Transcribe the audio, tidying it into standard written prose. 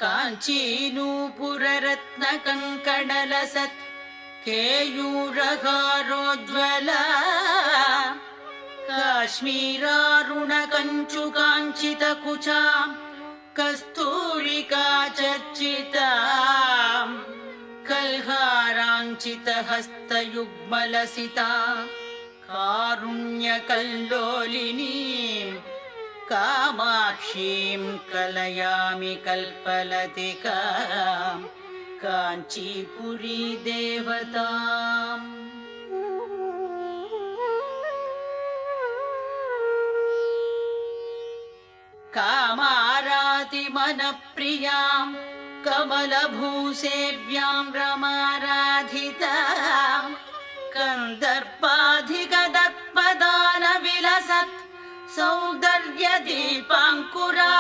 काञ्चीनूपुररत्नकङ्कणलसत् केयूरहारोज्ज्वला काश्मीरारुणकञ्चुकाञ्चितकुचा Kasturika चर्चिता कल्हाराञ्चितहस्तयुग्मलसिता कारुण्यकल्लोलिनीं कामाक्षीं कलयामि कल्पलतिकां काञ्चीपुरी देवताम् कामारातिमनप्रियां कमलभूसेव्यां रमाराधितां कन्दर्पाधिगदत्पदानविलसत् सौन्दर्यदीपाङ्कुरा